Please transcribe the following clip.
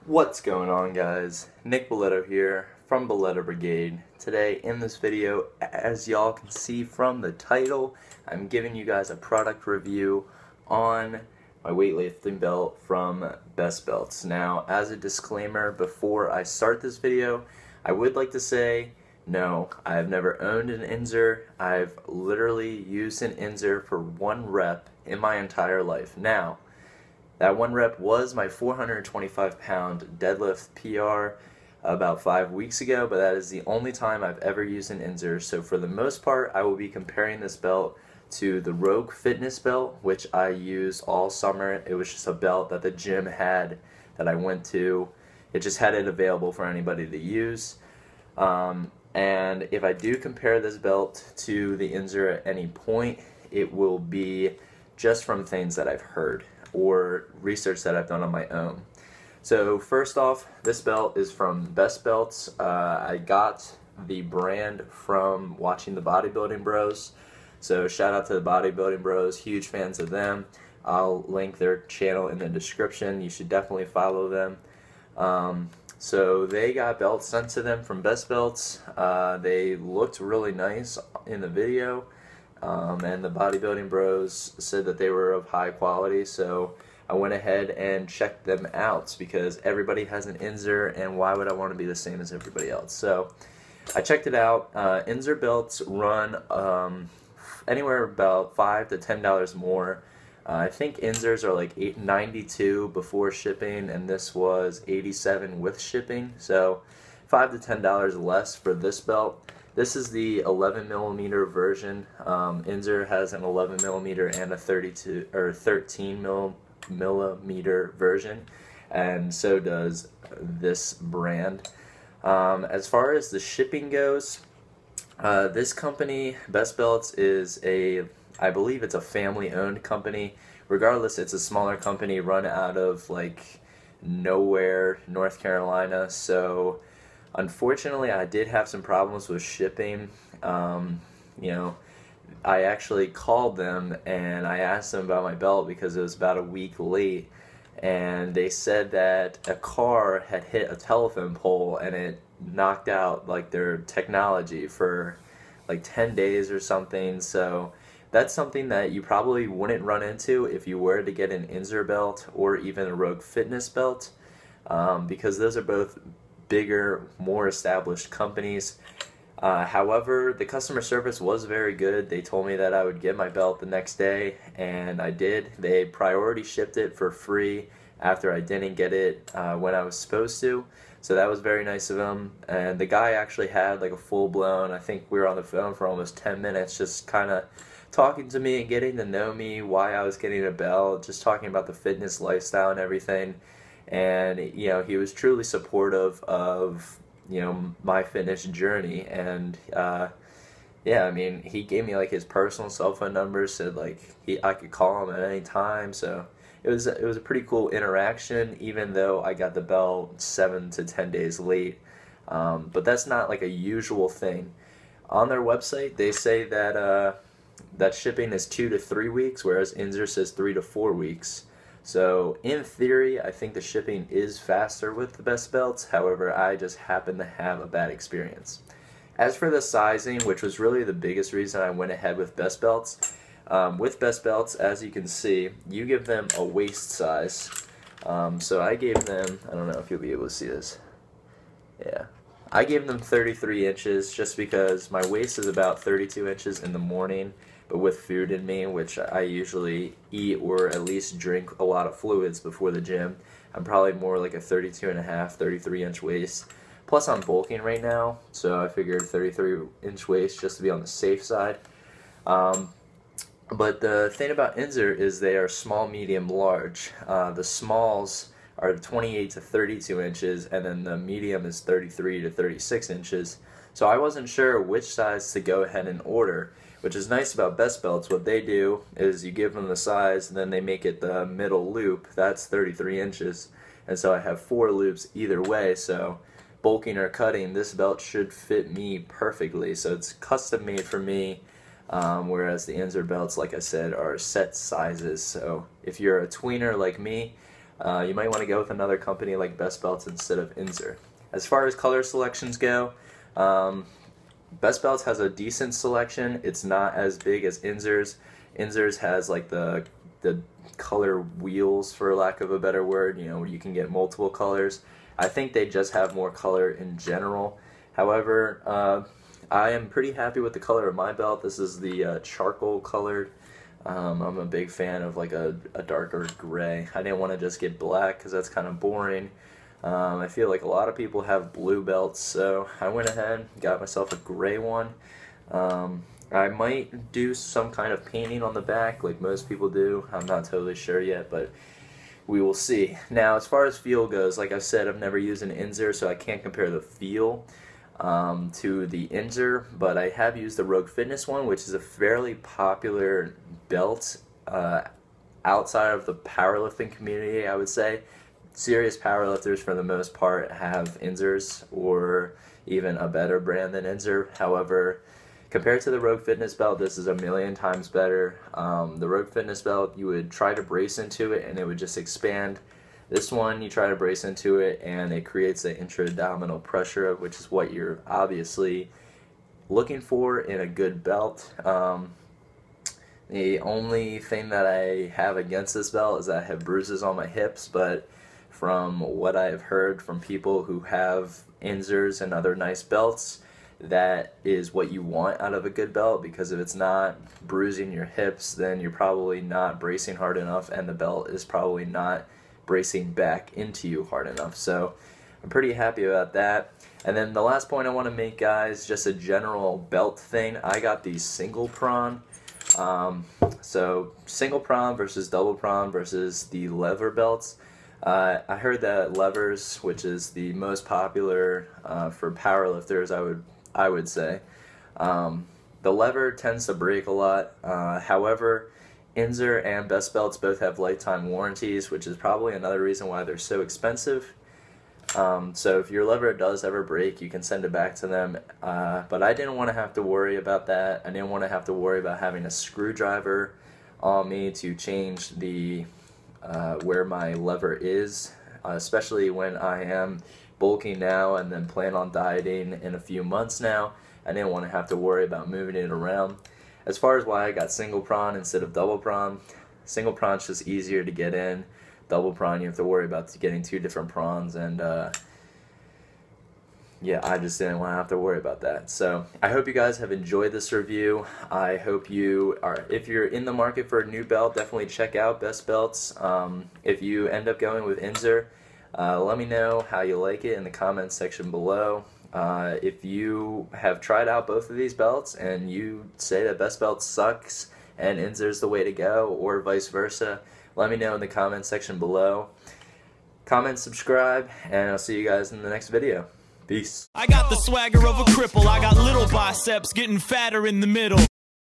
What's going on, guys? Nick Boleto here from Boleto Brigade. Today in this video, as y'all can see from the title, I'm giving you guys a product review on my weightlifting belt from Best Belts. Now, as a disclaimer, before I start this video, I would like to say, no, I've never owned an Inzer. I've literally used an Inzer for one rep in my entire life. Now, that one rep was my 425-pound deadlift PR about 5 weeks ago, but that is the only time I've ever used an Inzer. So for the most part, I will be comparing this belt to the Rogue Fitness belt, which I used all summer. It was just a belt that the gym had that I went to. It just had it available for anybody to use. And if I do compare this belt to the Inzer at any point, it will be just from things that I've heard or research that I've done on my own. So first off, this belt is from Best Belts. I got the brand from watching the Bodybuilding Bros. So shout out to the Bodybuilding Bros, huge fans of them. I'll link their channel in the description. You should definitely follow them. So they got belts sent to them from Best Belts. They looked really nice in the video. And the Bodybuilding Bros said that they were of high quality, so I went ahead and checked them out because everybody has an Inzer, and why would I want to be the same as everybody else? So I checked it out. Inzer belts run anywhere about $5 to $10 more. I think Inzers are like $92 before shipping, and this was $87 with shipping, so $5 to $10 less for this belt. This is the 11mm version. Inzer has an 11mm and a 32 or 13mm version, and so does this brand. As far as the shipping goes, this company, Best Belts, is I believe it's a family-owned company. Regardless, it's a smaller company run out of like nowhere, North Carolina. So unfortunately, I did have some problems with shipping. I actually called them and I asked them about my belt because it was about a week late, and they said that a car had hit a telephone pole and it knocked out like their technology for like 10 days or something. So that's something that you probably wouldn't run into if you were to get an Inzer belt or even a Rogue Fitness belt, because those are both bigger, more established companies. However, the customer service was very good. They told me that I would get my belt the next day, and I did. They priority shipped it for free after I didn't get it when I was supposed to. So that was very nice of them. And the guy actually had like a full-blown, I think we were on the phone for almost 10 minutes just kind of talking to me and getting to know me, why I was getting a belt, just talking about the fitness lifestyle and everything. And he was truly supportive of my fitness journey. And yeah, I mean, he gave me like his personal cell phone number, said like I could call him at any time. So it was a pretty cool interaction, even though I got the belt 7 to 10 days late. But that's not like a usual thing. On their website, they say that that shipping is 2 to 3 weeks, whereas Inzer says 3 to 4 weeks. So in theory, I think the shipping is faster with the Best Belts. However, I just happen to have a bad experience. As for the sizing, which was really the biggest reason I went ahead with Best Belts, as you can see, you give them a waist size. So I gave them, I don't know if you'll be able to see this. Yeah. I gave them 33 inches just because my waist is about 32 inches in the morning, but with food in me, which I usually eat or at least drink a lot of fluids before the gym, I'm probably more like a 32.5, 33-inch waist. Plus I'm bulking right now, so I figured 33-inch waist just to be on the safe side. But the thing about Inzer is they are small, medium, large. The smalls are 28 to 32 inches, and then the medium is 33 to 36 inches. So I wasn't sure which size to go ahead and order, which is nice about Best Belts. What they do is you give them the size, and then they make it the middle loop. That's 33 inches. And so I have 4 loops either way, so bulking or cutting, this belt should fit me perfectly. So it's custom made for me, whereas the Inzer belts, like I said, are set sizes. So if you're a tweener like me, you might want to go with another company like Best Belts instead of Inzer. As far as color selections go, Best Belts has a decent selection. It's not as big as Inzer's. Inzer's has like the color wheels, for lack of a better word, you know, where you can get multiple colors. I think they just have more color in general. However, I am pretty happy with the color of my belt. This is the charcoal colored. I'm a big fan of like a darker gray. I didn't want to just get black because that's kind of boring. I feel like a lot of people have blue belts, so I went ahead and got myself a gray one. I might do some kind of painting on the back like most people do. I'm not totally sure yet, but we will see. Now, as far as feel goes, like I said, I've never used an Inzer, so I can't compare the feel to the Inzer, but I have used the Rogue Fitness one, which is a fairly popular belt outside of the powerlifting community, I would say. Serious powerlifters, for the most part, have Inzers or even a better brand than Inzer. However, compared to the Rogue Fitness belt, this is a million times better. The Rogue Fitness belt, you would try to brace into it and it would just expand. This one, you try to brace into it and it creates an intra-abdominal pressure, which is what you're obviously looking for in a good belt. The only thing that I have against this belt is that I have bruises on my hips, but from what I've heard from people who have Inzers and other nice belts, that is what you want out of a good belt, because if it's not bruising your hips, then you're probably not bracing hard enough and the belt is probably not bracing back into you hard enough. So I'm pretty happy about that. And then the last point I want to make, guys, just a general belt thing. I got the single prong. So single prong versus double prong versus the lever belts. I heard that levers, which is the most popular for powerlifters, I would say, the lever tends to break a lot. However, Inzer and Best Belts both have lifetime warranties, which is probably another reason why they're so expensive. So if your lever does ever break, you can send it back to them. But I didn't want to have to worry about that. I didn't want to have to worry about having a screwdriver on me to change the where my lever is, especially when I am bulking now and then plan on dieting in a few months now. I didn't want to have to worry about moving it around. As far as why I got single prong instead of double prong, single prong is just easier to get in. Double prong, you have to worry about getting two different prongs, and yeah, I just didn't want to have to worry about that. So I hope you guys have enjoyed this review. I hope you are, if you're in the market for a new belt, definitely check out Best Belts. If you end up going with Inzer, let me know how you like it in the comments section below. If you have tried out both of these belts and you say that Best Belt sucks and Inzer's the way to go, or vice versa, let me know in the comments section below. Comment, subscribe, and I'll see you guys in the next video. Peace. I got the swagger of a cripple. I got little biceps getting fatter in the middle.